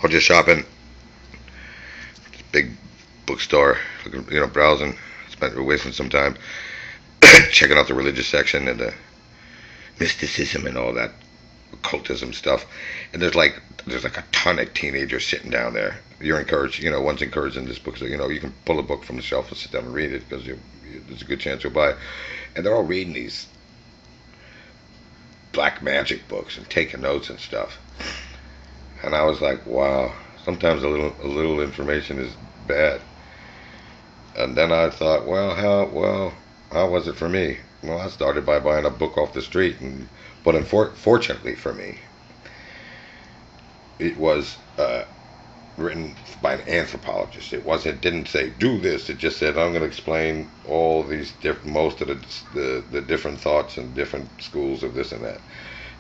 was just shopping, big bookstore, browsing. Spent wasting some time checking out the religious section and the mysticism and all that occultism stuff. And there's like a ton of teenagers sitting down there. You're encouraged, one's encouraged in this book, so you can pull a book from the shelf and sit down and read it because there's a good chance you'll buy it. And they're all reading these black magic books and taking notes and stuff. And I was like, wow. Sometimes a little information is bad. And then I thought, how was it for me? Well, I started by buying a book off the street, but unfortunately for me, it was written by an anthropologist. Didn't say do this. It just said I'm going to explain all these most of the different thoughts and different schools of this and that.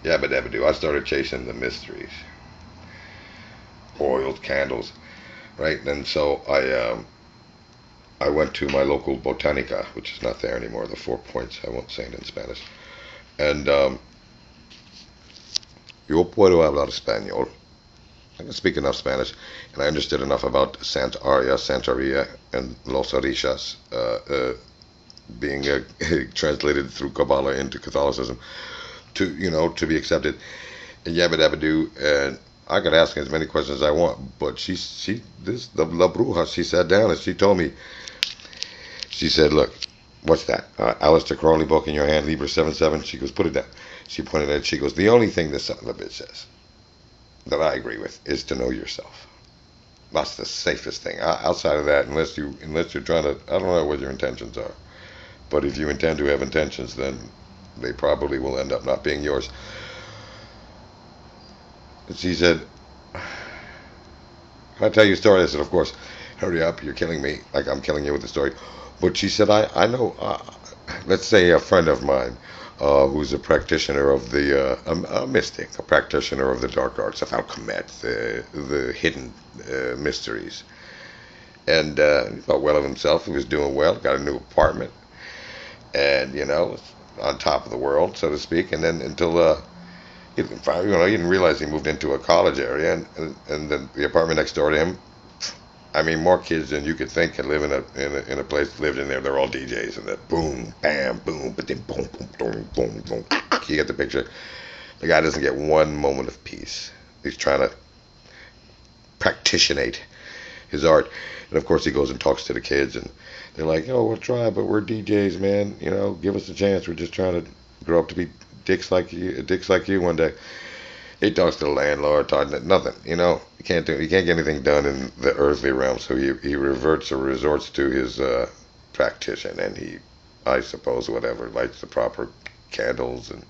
Yabba dabba do. I started chasing the mysteries, oils, candles, right? And so I went to my local botanica, which is not there anymore. The 4 Points. I won't say it in Spanish. And yo puedo hablar español. I can speak enough Spanish, and I understood enough about SantAria, and Los Orishas being translated through Kabbalah into Catholicism to be accepted. And yabba dabba do, and I could ask as many questions as I want, but the La Bruja, she sat down and she told me, she said, look, what's that? Aleister Crowley book in your hand, Libra 7/7. She goes, put it down. She pointed at it. She goes, the only thing this son of a bitch says that I agree with is to know yourself. That's the safest thing. Outside of that, unless you're trying to, I don't know what your intentions are, but if you intend to have intentions, then they probably will end up not being yours. And she said, can I tell you a story? I said, of course. Hurry up, you're killing me, like I'm killing you with the story. But she said, I know, let's say a friend of mine who's a practitioner of a mystic, a practitioner of the dark arts, of alchemy, the hidden mysteries. And he thought well of himself. He was doing well, got a new apartment, and, on top of the world, so to speak. And then until he didn't realize he moved into a college area, and then the apartment next door to him, I mean, more kids than you could think could live in a place lived in there. They're all DJs, and that boom, bam, boom, but then boom, boom, boom, boom, boom. You get the picture. The guy doesn't get one moment of peace. He's trying to practitionate his art, and of course he goes and talks to the kids, and they're like, "Oh, we'll try, but we're DJs, man. Give us a chance. We're just trying to grow up to be dicks like you one day." He talks to the landlord, nothing. You can't get anything done in the earthly realm. So he resorts to his practitioner, and he, I suppose, lights the proper candles and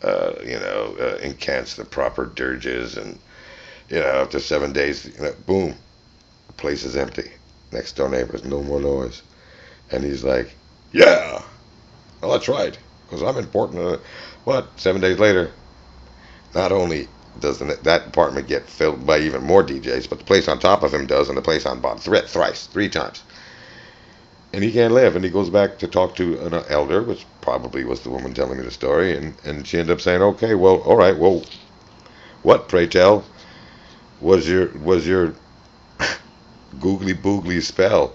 incants the proper dirges, and after 7 days, boom, the place is empty. Next door neighbors, no more noise, and he's like, yeah, well, that's right, because I'm important. But 7 days later, not only does that apartment get filled by even more DJs, but the place on top of him does, and the place on bottom, three times. And he can't live, and he goes back to talk to an elder, which probably was the woman telling me the story, and she ended up saying, okay, well, all right, well, what, pray tell, was your googly boogly spell?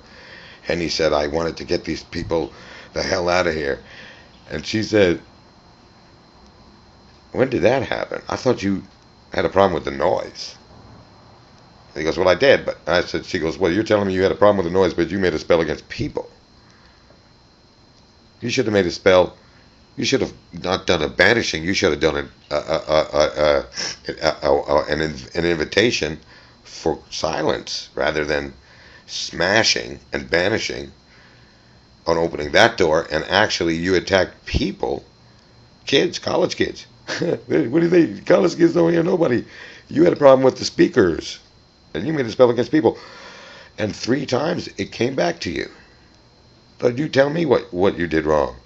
And he said, I wanted to get these people the hell out of here. And she said, when did that happen? I thought you had a problem with the noise. And he goes, well, I did, but I said, she goes, well, you're telling me you had a problem with the noise, but you made a spell against people. You should have made a spell. You should have not done a banishing. You should have done an invitation for silence rather than smashing and banishing on opening that door. And actually, you attacked people, kids, college kids. What do you think? College kids don't hear nobody. You had a problem with the speakers, and you made a spell against people. And 3 times it came back to you. But you tell me what you did wrong.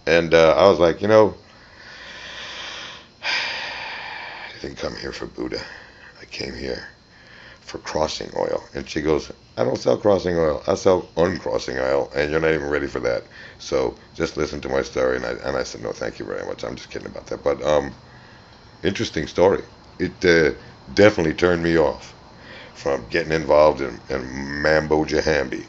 And I was like, I didn't come here for Buddha. I came here for crossing oil. And she goes, I don't sell crossing oil. I sell uncrossing oil, and you're not even ready for that. So just listen to my story. And I said, no, thank you very much. I'm just kidding about that. But interesting story. it definitely turned me off from getting involved in Mambo Jahambi.